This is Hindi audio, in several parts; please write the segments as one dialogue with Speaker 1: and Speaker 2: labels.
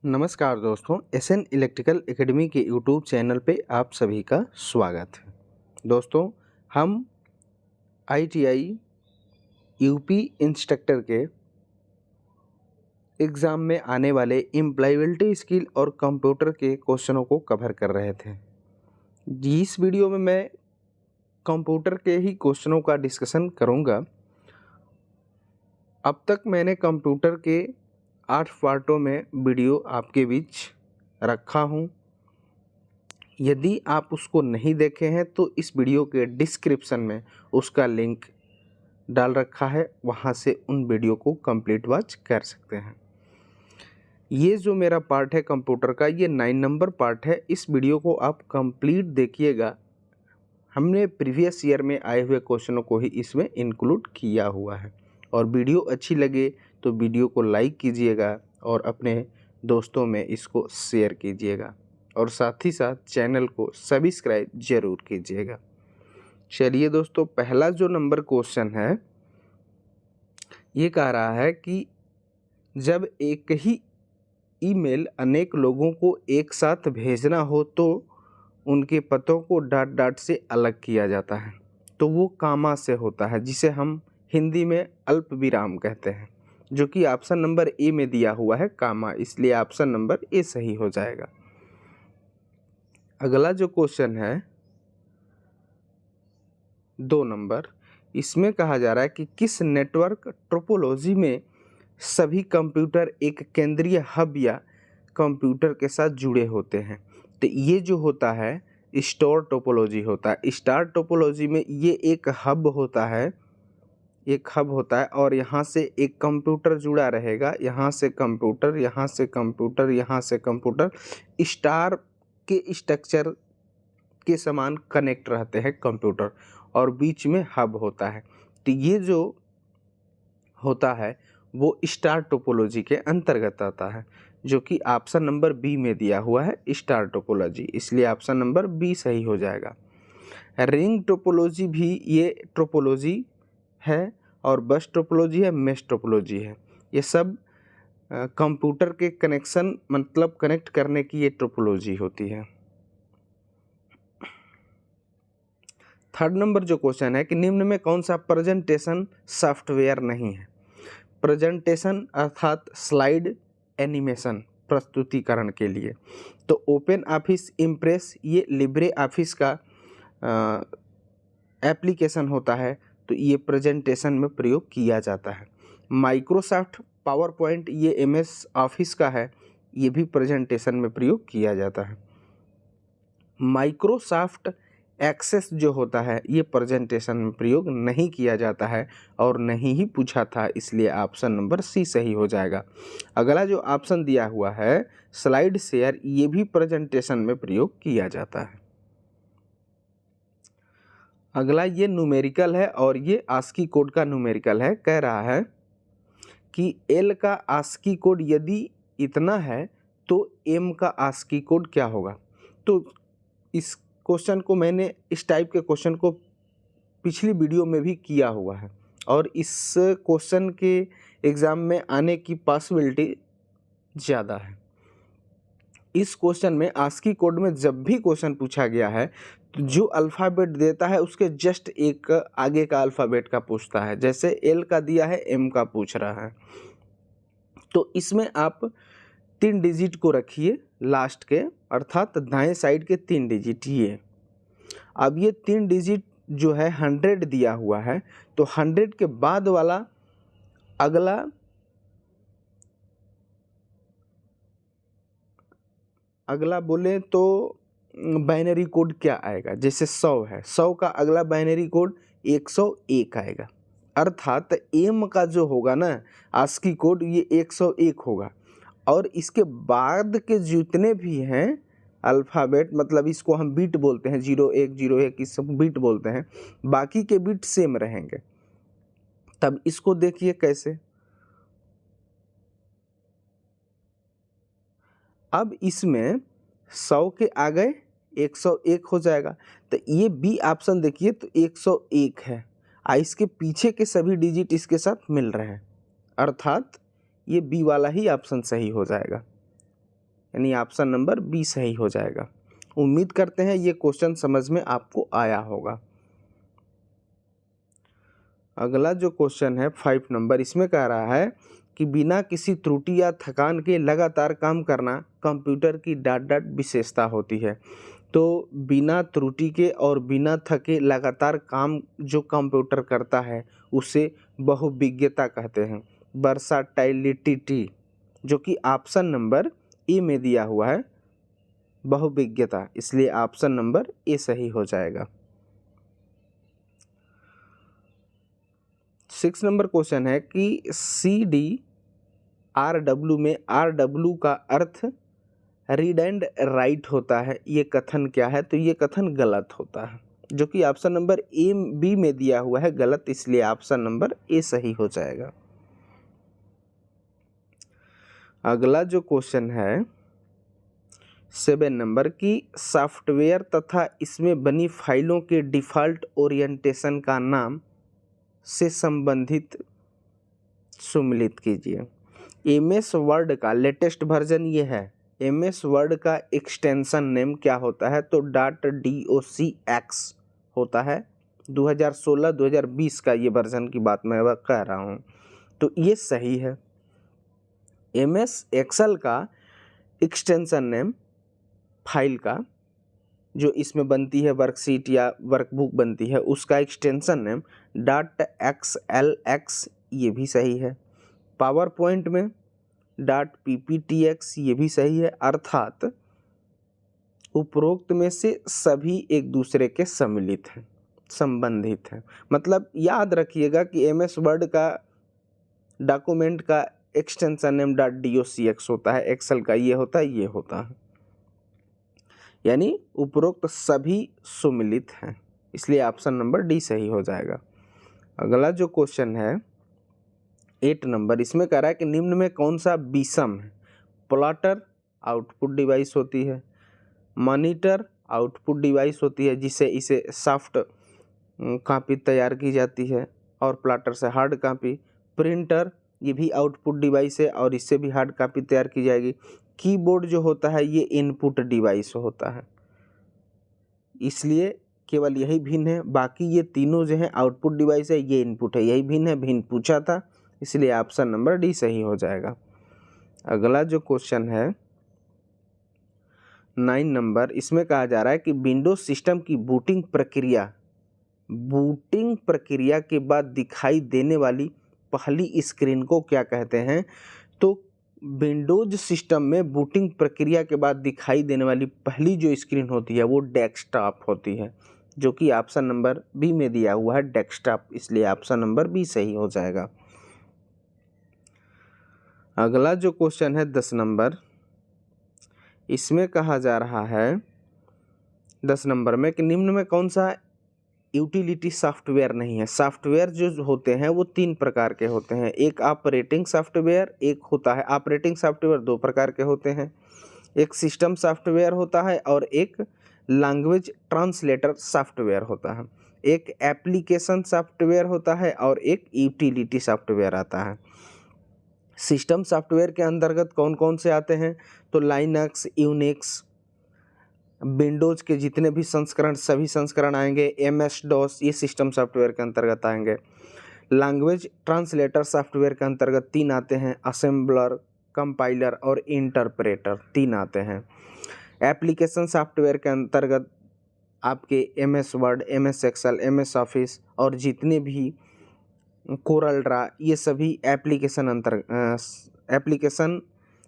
Speaker 1: नमस्कार दोस्तों, एसएन इलेक्ट्रिकल एकेडमी के यूट्यूब चैनल पे आप सभी का स्वागत है। दोस्तों, हम आईटीआई यूपी इंस्ट्रक्टर के एग्ज़ाम में आने वाले एम्प्लॉयबिलिटी स्किल और कंप्यूटर के क्वेश्चनों को कवर कर रहे थे। इस वीडियो में मैं कंप्यूटर के ही क्वेश्चनों का डिस्कशन करूँगा। अब तक मैंने कंप्यूटर के 8 पार्टों में वीडियो आपके बीच रखा हूँ। यदि आप उसको नहीं देखे हैं तो इस वीडियो के डिस्क्रिप्शन में उसका लिंक डाल रखा है, वहाँ से उन वीडियो को कंप्लीट वॉच कर सकते हैं। ये जो मेरा पार्ट है कंप्यूटर का, ये 9 नंबर पार्ट है। इस वीडियो को आप कंप्लीट देखिएगा। हमने प्रीवियस ईयर में आए हुए क्वेश्चनों को ही इसमें इंक्लूड किया हुआ है। और वीडियो अच्छी लगे तो वीडियो को लाइक कीजिएगा और अपने दोस्तों में इसको शेयर कीजिएगा और साथ ही साथ चैनल को सब्सक्राइब जरूर कीजिएगा। चलिए दोस्तों, पहला जो नंबर क्वेश्चन है ये कह रहा है कि जब एक ही ईमेल अनेक लोगों को एक साथ भेजना हो तो उनके पतों को डॉट डॉट से अलग किया जाता है, तो वो कामा से होता है, जिसे हम हिंदी में अल्प विराम कहते हैं, जो कि ऑप्शन नंबर ए में दिया हुआ है कामा, इसलिए ऑप्शन नंबर ए सही हो जाएगा। अगला जो क्वेश्चन है 2 नंबर, इसमें कहा जा रहा है कि किस नेटवर्क टोपोलॉजी में सभी कंप्यूटर एक केंद्रीय हब या कंप्यूटर के साथ जुड़े होते हैं। तो ये जो होता है स्टार टोपोलॉजी होता है। स्टार टोपोलॉजी में ये एक हब होता है, और यहाँ से एक कंप्यूटर जुड़ा रहेगा, यहाँ से कंप्यूटर, यहाँ से कंप्यूटर, यहाँ से कंप्यूटर, स्टार के स्ट्रक्चर के समान कनेक्ट रहते हैं कंप्यूटर, और बीच में हब होता है। तो ये जो होता है वो स्टार टोपोलॉजी के अंतर्गत आता है, जो कि ऑप्शन नंबर बी में दिया हुआ है स्टार टोपोलॉजी, इसलिए ऑप्शन नंबर बी सही हो जाएगा। रिंग टोपोलॉजी भी ये टोपोलॉजी है, और बस टोपोलॉजी है, मेश टोपोलॉजी है। ये सब कंप्यूटर के कनेक्शन मतलब कनेक्ट करने की ये टोपोलॉजी होती है। 3rd नंबर जो क्वेश्चन है कि निम्न में कौन सा प्रेजेंटेशन सॉफ्टवेयर नहीं है। प्रेजेंटेशन अर्थात स्लाइड एनिमेशन प्रस्तुतिकरण के लिए, तो ओपन ऑफिस इम्प्रेस ये लिब्रे ऑफिस का एप्लीकेशन होता है, तो ये प्रेजेंटेशन में प्रयोग किया जाता है। माइक्रोसॉफ्ट पावर पॉइंट ये एमएस ऑफिस का है, ये भी प्रेजेंटेशन में प्रयोग किया जाता है। माइक्रोसॉफ्ट एक्सेस जो होता है ये प्रेजेंटेशन में प्रयोग नहीं किया जाता है और नहीं ही पूछा था, इसलिए ऑप्शन नंबर सी सही हो जाएगा। अगला जो ऑप्शन दिया हुआ है स्लाइड शेयर, ये भी प्रेजेंटेशन में प्रयोग किया जाता है। अगला ये न्यूमेरिकल है और ये आस्की कोड का न्यूमेरिकल है। कह रहा है कि एल का आस्की कोड यदि इतना है तो एम का आस्की कोड क्या होगा। तो इस क्वेश्चन को मैंने इस टाइप के क्वेश्चन को पिछली वीडियो में भी किया हुआ है, और इस क्वेश्चन के एग्ज़ाम में आने की पॉसिबिलिटी ज़्यादा है। इस क्वेश्चन में आस्की कोड में जब भी क्वेश्चन पूछा गया है तो जो अल्फ़ाबेट देता है उसके जस्ट एक आगे का अल्फ़ाबेट का पूछता है। जैसे एल का दिया है, एम का पूछ रहा है, तो इसमें आप 3 डिजिट को रखिए लास्ट के, अर्थात दाएं साइड के 3 डिजिट ये। अब ये 3 डिजिट जो है 100 दिया हुआ है, तो 100 के बाद वाला अगला बोले तो बाइनरी कोड क्या आएगा। जैसे 100 है, 100 का अगला बाइनरी कोड 101 आएगा, अर्थात एम का जो होगा ना आस्की कोड ये 101 होगा। और इसके बाद के जितने भी हैं अल्फ़ाबेट, मतलब इसको हम बीट बोलते हैं, 0101 इस सब बीट बोलते हैं, बाकी के बीट सेम रहेंगे। तब इसको देखिए कैसे, अब इसमें 100 के आगे 101 हो जाएगा, तो ये बी ऑप्शन देखिए तो 101 है, इसके पीछे के सभी डिजिट इसके साथ मिल रहे हैं, अर्थात ये बी वाला ही ऑप्शन सही हो जाएगा। यानी ऑप्शन नंबर बी सही हो जाएगा। उम्मीद करते हैं ये क्वेश्चन समझ में आपको आया होगा। अगला जो क्वेश्चन है 5 नंबर, इसमें कह रहा है कि बिना किसी त्रुटि या थकान के लगातार काम करना कंप्यूटर की डॉट विशेषता होती है। तो बिना त्रुटि के और बिना थके लगातार काम जो कंप्यूटर करता है उसे बहुविज्ञता कहते हैं, वर्साटाइलिटी, जो कि ऑप्शन नंबर ए में दिया हुआ है, बहुविज्ञता, इसलिए ऑप्शन नंबर ए सही हो जाएगा। 6 नंबर क्वेश्चन है कि CDRW में RW का अर्थ रीड एंड राइट होता है, ये कथन क्या है? तो ये कथन गलत होता है, जो कि ऑप्शन नंबर ए बी में दिया हुआ है गलत, इसलिए ऑप्शन नंबर ए सही हो जाएगा। अगला जो क्वेश्चन है 7 नंबर की सॉफ्टवेयर तथा इसमें बनी फाइलों के डिफ़ॉल्ट ओरिएंटेशन का नाम से संबंधित सुमेलित कीजिए। MS वर्ड का लेटेस्ट वर्जन ये है, MS वर्ड का एक्सटेंशन नेम क्या होता है? तो .docx होता है। 2016-2020 का ये वर्जन की बात मैं कह रहा हूँ, तो ये सही है। MS एक्सेल का एक्सटेंशन नेम फाइल का जो इसमें बनती है वर्कशीट या वर्कबुक बनती है उसका एक्सटेंशन नेम .xlx, ये भी सही है। पावर पॉइंट में .pptx, ये भी सही है। अर्थात उपरोक्त में से सभी एक दूसरे के सम्मिलित हैं, संबंधित हैं। मतलब याद रखिएगा कि MS वर्ड का डॉक्यूमेंट का एक्सटेंशन नेम .docx होता है, एक्सेल का ये होता है, ये होता है, यानी उपरोक्त सभी सुमिलित हैं, इसलिए ऑप्शन नंबर डी सही हो जाएगा। अगला जो क्वेश्चन है 8 नंबर, इसमें कह रहा है कि निम्न में कौन सा विषम है? प्लॉटर आउटपुट डिवाइस होती है, मॉनिटर आउटपुट डिवाइस होती है जिससे इसे सॉफ्ट कॉपी तैयार की जाती है और प्लॉटर से हार्ड कॉपी, प्रिंटर ये भी आउटपुट डिवाइस है और इससे भी हार्ड कॉपी तैयार की जाएगी। कीबोर्ड जो होता है ये इनपुट डिवाइस होता है, इसलिए केवल यही भिन्न है, बाकी ये तीनों जो है आउटपुट डिवाइस है, ये इनपुट है, यही भिन्न है, भिन्न पूछा था, इसलिए ऑप्शन नंबर डी सही हो जाएगा। अगला जो क्वेश्चन है 9 नंबर, इसमें कहा जा रहा है कि विंडोज सिस्टम की बूटिंग प्रक्रिया के बाद दिखाई देने वाली पहली स्क्रीन को क्या कहते हैं? तो विंडोज सिस्टम में बूटिंग प्रक्रिया के बाद दिखाई देने वाली पहली जो स्क्रीन होती है वो डेस्कटॉप होती है, जो कि ऑप्शन नंबर बी में दिया हुआ है डेस्कटॉप, इसलिए ऑप्शन नंबर बी सही हो जाएगा। अगला जो क्वेश्चन है 10 नंबर, इसमें कहा जा रहा है 10 नंबर में कि निम्न में कौन सा यूटिलिटी सॉफ्टवेयर नहीं है? सॉफ्टवेयर जो होते हैं वो 3 प्रकार के होते हैं, एक ऑपरेटिंग सॉफ्टवेयर, एक होता है ऑपरेटिंग सॉफ्टवेयर 2 प्रकार के होते हैं, एक सिस्टम सॉफ्टवेयर होता है और एक लैंग्वेज ट्रांसलेटर सॉफ्टवेयर होता है, एक एप्लीकेशन सॉफ्टवेयर होता है और एक यूटिलिटी सॉफ्टवेयर आता है। सिस्टम सॉफ्टवेयर के अंतर्गत कौन कौन से आते हैं? तो लाइनक्स, यूनिक्स, विंडोज के जितने भी संस्करण सभी संस्करण आएंगे, MS-DOS ये सिस्टम सॉफ्टवेयर के अंतर्गत आएंगे। लैंग्वेज ट्रांसलेटर सॉफ्टवेयर के अंतर्गत 3 आते हैं, असेंबलर, कंपाइलर और इंटरप्रेटर 3 आते हैं। एप्लीकेशन सॉफ्टवेयर के अंतर्गत आपके MS Word, MS Excel, MS Office और जितने भी कोरल ड्रा ये सभी एप्लीकेशन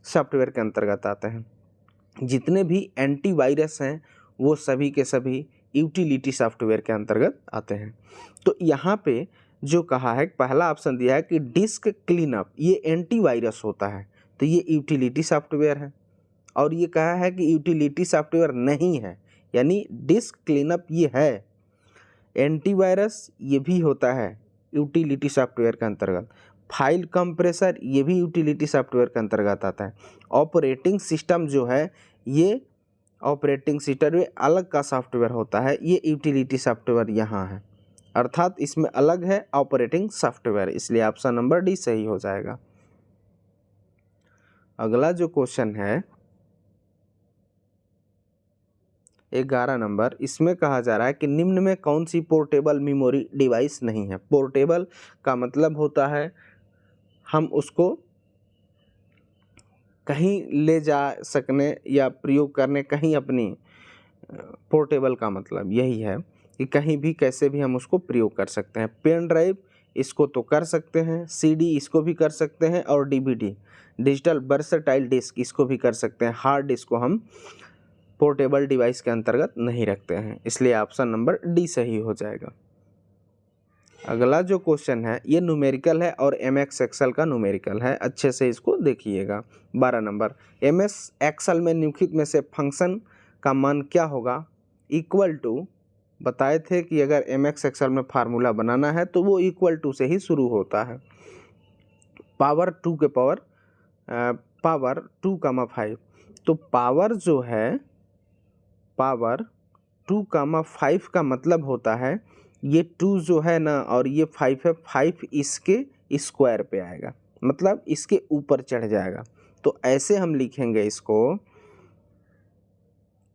Speaker 1: सॉफ्टवेयर के अंतर्गत आते हैं। जितने भी एंटीवायरस हैं वो सभी के सभी यूटिलिटी सॉफ्टवेयर के अंतर्गत आते हैं। तो यहाँ पे जो कहा है पहला ऑप्शन दिया है कि डिस्क क्लीनअप ये एंटीवायरस होता है, तो ये यूटिलिटी सॉफ्टवेयर है, और ये कहा है कि यूटिलिटी सॉफ्टवेयर नहीं है, यानी डिस्क क्लीनअप ये है। एंटीवायरस ये भी होता है यूटिलिटी सॉफ्टवेयर के अंतर्गत, फाइल कंप्रेसर ये भी यूटिलिटी सॉफ्टवेयर के अंतर्गत आता है। ऑपरेटिंग सिस्टम जो है ये ऑपरेटिंग सिस्टम अलग का सॉफ्टवेयर होता है, ये यूटिलिटी सॉफ्टवेयर यहाँ है, अर्थात इसमें अलग है ऑपरेटिंग सॉफ्टवेयर, इसलिए ऑप्शन नंबर डी सही हो जाएगा। अगला जो क्वेश्चन है 11 नंबर, इसमें कहा जा रहा है कि निम्न में कौन सी पोर्टेबल मेमोरी डिवाइस नहीं है। पोर्टेबल का मतलब होता है हम उसको कहीं ले जा सकने या प्रयोग करने, कहीं अपनी, पोर्टेबल का मतलब यही है कि कहीं भी कैसे भी हम उसको प्रयोग कर सकते हैं। पेन ड्राइव इसको तो कर सकते हैं, सीडी इसको भी कर सकते हैं, और डीवीडी डिजिटल वर्सटाइल डिस्क इसको भी कर सकते हैं। हार्ड डिस्क को हम पोर्टेबल डिवाइस के अंतर्गत नहीं रखते हैं, इसलिए ऑप्शन नंबर डी सही हो जाएगा। अगला जो क्वेश्चन है ये न्यूमेरिकल है और एमएस एक्सेल का न्यूमेरिकल है, अच्छे से इसको देखिएगा। 12 नंबर, एमएस एक्सेल में निम्नलिखित में से फंक्शन का मान क्या होगा। इक्वल टू, बताए थे कि अगर एमएस एक्सेल में फार्मूला बनाना है तो वो इक्वल टू से ही शुरू होता है। पावर 2 के पावर 2,5, तो पावर जो है पावर 2,5 का मतलब होता है ये 2 जो है ना और ये 5 है, 5 इसके स्क्वायर पे आएगा, मतलब इसके ऊपर चढ़ जाएगा। तो ऐसे हम लिखेंगे इसको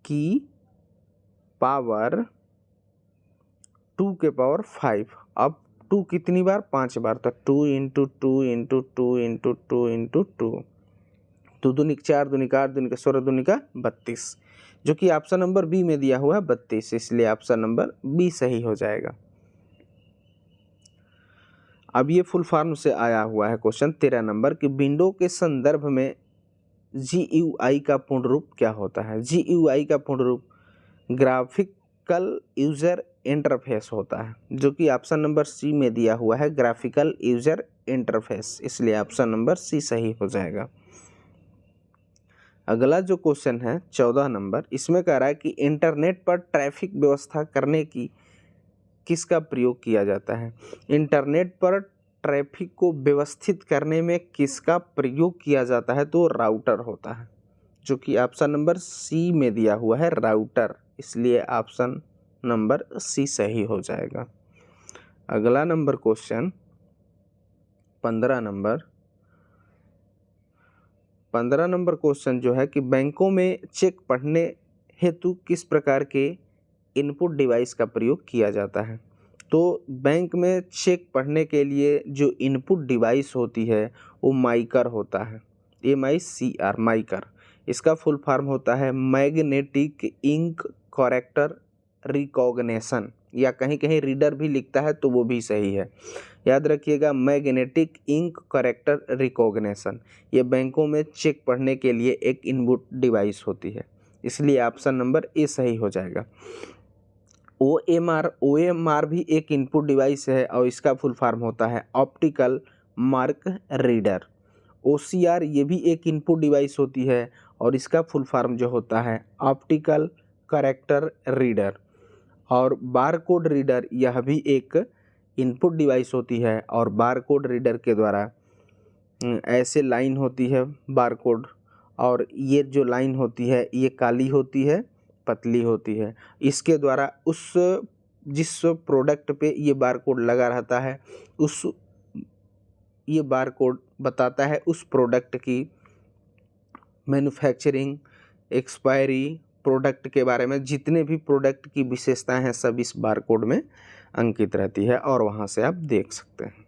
Speaker 1: कि पावर 2 के पावर 5। अब 2 कितनी बार, 5 बार, तो 2 इंटू 2 इंटू 2 इंटू 2 इंटू 2, 2 दूनी 4, दूनी 8, दूनी 16, दूनी 32, जो कि ऑप्शन नंबर बी में दिया हुआ है 32, इसलिए ऑप्शन नंबर बी सही हो जाएगा। अब ये फुल फॉर्म से आया हुआ है क्वेश्चन 13 नंबर कि विंडो के संदर्भ में GUI का पूर्ण रूप क्या होता है। GUI का पूर्ण रूप ग्राफिकल यूजर इंटरफेस होता है, जो कि ऑप्शन नंबर सी में दिया हुआ है ग्राफिकल यूजर इंटरफेस, इसलिए ऑप्शन नंबर सी सही हो जाएगा। अगला जो क्वेश्चन है 14 नंबर, इसमें कह रहा है कि इंटरनेट पर ट्रैफिक व्यवस्था करने की किसका प्रयोग किया जाता है। इंटरनेट पर ट्रैफिक को व्यवस्थित करने में किसका प्रयोग किया जाता है, तो राउटर होता है, जो कि ऑप्शन नंबर सी में दिया हुआ है राउटर, इसलिए ऑप्शन नंबर सी सही हो जाएगा। अगला नंबर क्वेश्चन 15 नंबर क्वेश्चन जो है कि बैंकों में चेक पढ़ने हेतु किस प्रकार के इनपुट डिवाइस का प्रयोग किया जाता है। तो बैंक में चेक पढ़ने के लिए जो इनपुट डिवाइस होती है वो माइकर होता है, MICR, माइकर। इसका फुल फॉर्म होता है मैग्नेटिक इंक करेक्टर रिकॉग्निशन, या कहीं कहीं रीडर भी लिखता है तो वो भी सही है। याद रखिएगा, मैग्नेटिक इंक करेक्टर रिकॉग्निशन ये बैंकों में चेक पढ़ने के लिए एक इनपुट डिवाइस होती है, इसलिए ऑप्शन नंबर ए सही हो जाएगा। OMR भी एक इनपुट डिवाइस है और इसका फुल फॉर्म होता है ऑप्टिकल मार्क रीडर। OCR ये भी एक इनपुट डिवाइस होती है और इसका फुल फॉर्म जो होता है ऑप्टिकल कैरेक्टर रीडर। और बारकोड रीडर यह भी एक इनपुट डिवाइस होती है और बारकोड रीडर के द्वारा ऐसे लाइन होती है बारकोड, और ये जो लाइन होती है ये काली होती है, पतली होती है, इसके द्वारा उस जिस प्रोडक्ट पे ये बारकोड लगा रहता है उस ये बारकोड बताता है उस प्रोडक्ट की मैन्युफैक्चरिंग, एक्सपायरी, प्रोडक्ट के बारे में जितने भी प्रोडक्ट की विशेषताएं हैं सब इस बारकोड में अंकित रहती है और वहां से आप देख सकते हैं।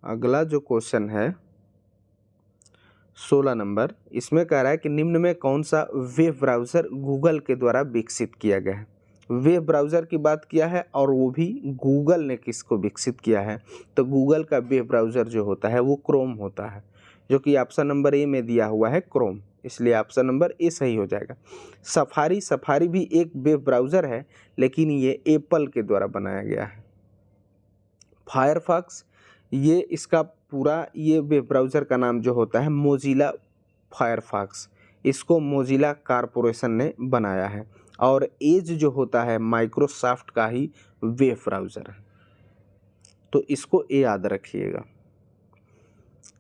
Speaker 1: अगला जो क्वेश्चन है 16 नंबर, इसमें कह रहा है कि निम्न में कौन सा वेब ब्राउज़र गूगल के द्वारा विकसित किया गया है। वेब ब्राउज़र की बात किया है और वो भी गूगल ने किसको विकसित किया है, तो गूगल का वेब ब्राउज़र जो होता है वो क्रोम होता है, जो कि ऑप्शन नंबर ए में दिया हुआ है क्रोम, इसलिए ऑप्शन नंबर ए सही हो जाएगा। सफारी भी एक वेब ब्राउज़र है लेकिन ये एप्पल के द्वारा बनाया गया है। फायरफॉक्स ये इसका पूरा ये वेब ब्राउज़र का नाम जो होता है मोजिला फायरफॉक्स, इसको मोजिला कॉरपोरेशन ने बनाया है। और एज जो होता है माइक्रोसॉफ्ट का ही वेब ब्राउज़र है, तो इसको ए याद रखिएगा।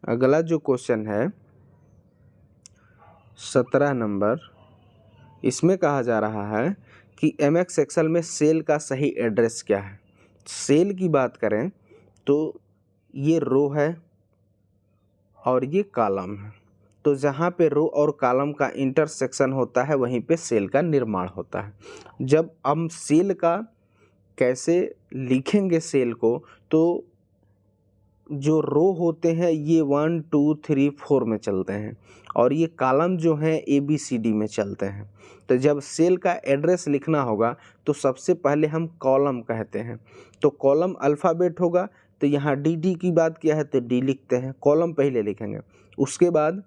Speaker 1: अगला जो क्वेश्चन है 17 नंबर, इसमें कहा जा रहा है कि एमएस एक्सेल में सेल का सही एड्रेस क्या है। सेल की बात करें तो ये रो है और ये कॉलम है, तो जहाँ पे रो और कॉलम का इंटरसेक्शन होता है वहीं पे सेल का निर्माण होता है। जब हम सेल का कैसे लिखेंगे सेल को, तो जो रो होते हैं ये 1 2 3 4 में चलते हैं और ये कॉलम जो है ABCD में चलते हैं। तो जब सेल का एड्रेस लिखना होगा तो सबसे पहले हम कॉलम कहते हैं। तो कॉलम अल्फ़ाबेट होगा, तो यहाँ DD की बात किया है तो D लिखते हैं, कॉलम पहले लिखेंगे। उसके बाद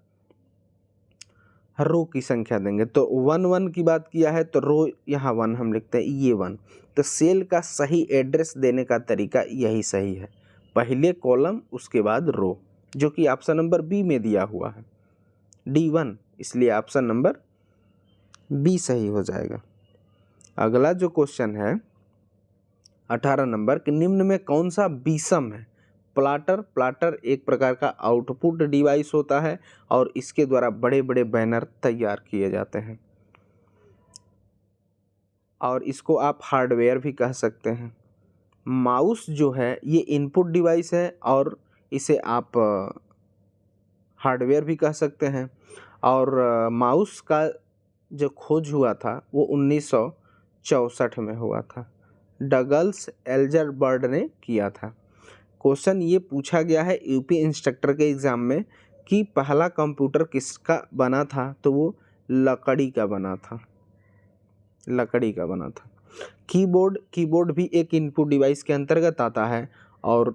Speaker 1: रो की संख्या देंगे, तो 1 1 की बात किया है तो रो यहाँ 1 हम लिखते हैं, ये 1। तो सेल का सही एड्रेस देने का तरीका यही सही है, पहले कॉलम उसके बाद रो, जो कि ऑप्शन नंबर बी में दिया हुआ है D1, इसलिए ऑप्शन नंबर बी सही हो जाएगा। अगला जो क्वेश्चन है 18 नंबर कि निम्न में कौन सा विषम है। प्लाटर एक प्रकार का आउटपुट डिवाइस होता है और इसके द्वारा बड़े बड़े बैनर तैयार किए जाते हैं और इसको आप हार्डवेयर भी कह सकते हैं। माउस जो है ये इनपुट डिवाइस है और इसे आप हार्डवेयर भी कह सकते हैं। और माउस का जो खोज हुआ था वो 1964 में हुआ था, डगलस एल्ज़रबर्ग ने किया था। क्वेश्चन ये पूछा गया है यूपी इंस्ट्रक्टर के एग्ज़ाम में कि पहला कंप्यूटर किसका बना था, तो वो लकड़ी का बना था, लकड़ी का बना था। कीबोर्ड भी एक इनपुट डिवाइस के अंतर्गत आता है और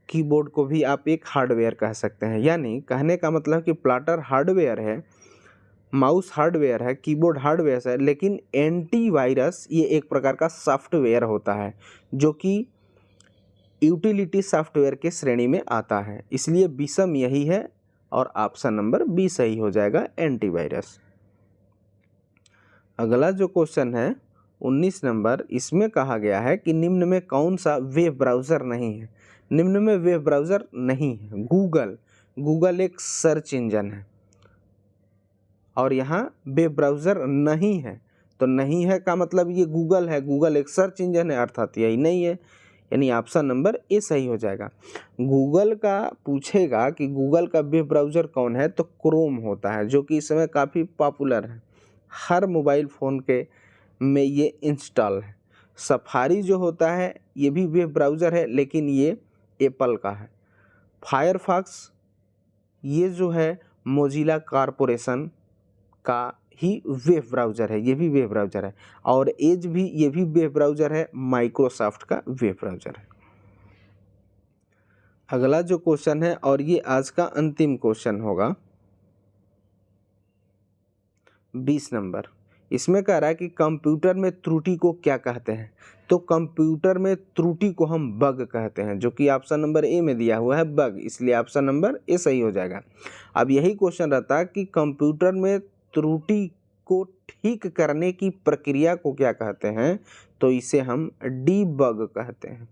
Speaker 1: कीबोर्ड को भी आप एक हार्डवेयर कह सकते हैं। यानी कहने का मतलब कि प्लाटर हार्डवेयर है, माउस हार्डवेयर है, कीबोर्ड हार्डवेयर है, लेकिन एंटीवायरस ये एक प्रकार का सॉफ्टवेयर होता है जो कि यूटिलिटी सॉफ्टवेयर के श्रेणी में आता है। इसलिए विषम यही है और ऑप्शन नंबर बी सही हो जाएगा, एंटीवायरस। अगला जो क्वेश्चन है 19 नंबर, इसमें कहा गया है कि निम्न में कौन सा वेब ब्राउज़र नहीं है। निम्न में वेब ब्राउज़र नहीं है गूगल एक सर्च इंजन है और यहाँ वेब ब्राउज़र नहीं है। तो नहीं है का मतलब ये गूगल है, गूगल एक सर्च इंजन है, अर्थात यही नहीं है, यानी ऑप्शन नंबर ए सही हो जाएगा। गूगल का पूछेगा कि गूगल का वेब ब्राउज़र कौन है, तो क्रोम होता है, जो कि इस समय काफ़ी पॉपुलर है, हर मोबाइल फ़ोन के में ये इंस्टॉल है। सफारी जो होता है ये भी वेब ब्राउज़र है, लेकिन ये एप्पल का है। फायरफॉक्स ये जो है मोजिला कॉर्पोरेशन का ही वेब ब्राउज़र है, ये भी वेब ब्राउज़र है। और एज भी ये भी वेब ब्राउज़र है, माइक्रोसॉफ्ट का वेब ब्राउज़र है। अगला जो क्वेश्चन है और ये आज का अंतिम क्वेश्चन होगा 20 नंबर, इसमें कह रहा है कि कंप्यूटर में त्रुटि को क्या कहते हैं। तो कंप्यूटर में त्रुटि को हम बग कहते हैं, जो कि ऑप्शन नंबर ए में दिया हुआ है बग, इसलिए ऑप्शन नंबर ए सही हो जाएगा। अब यही क्वेश्चन रहता है कि कंप्यूटर में त्रुटि को ठीक करने की प्रक्रिया को क्या कहते हैं, तो इसे हम डीबग कहते हैं।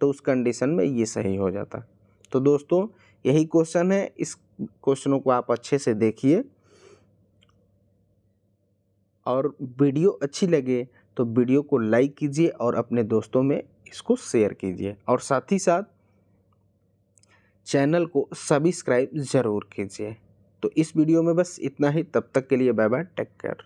Speaker 1: तो उस कंडीशन में ये सही हो जाता। तो दोस्तों यही क्वेश्चन है, इस क्वेश्चनों को आप अच्छे से देखिए और वीडियो अच्छी लगे तो वीडियो को लाइक कीजिए और अपने दोस्तों में इसको शेयर कीजिए और साथ ही साथ चैनल को सब्सक्राइब ज़रूर कीजिए। तो इस वीडियो में बस इतना ही, तब तक के लिए बाय बाय, टेक केयर।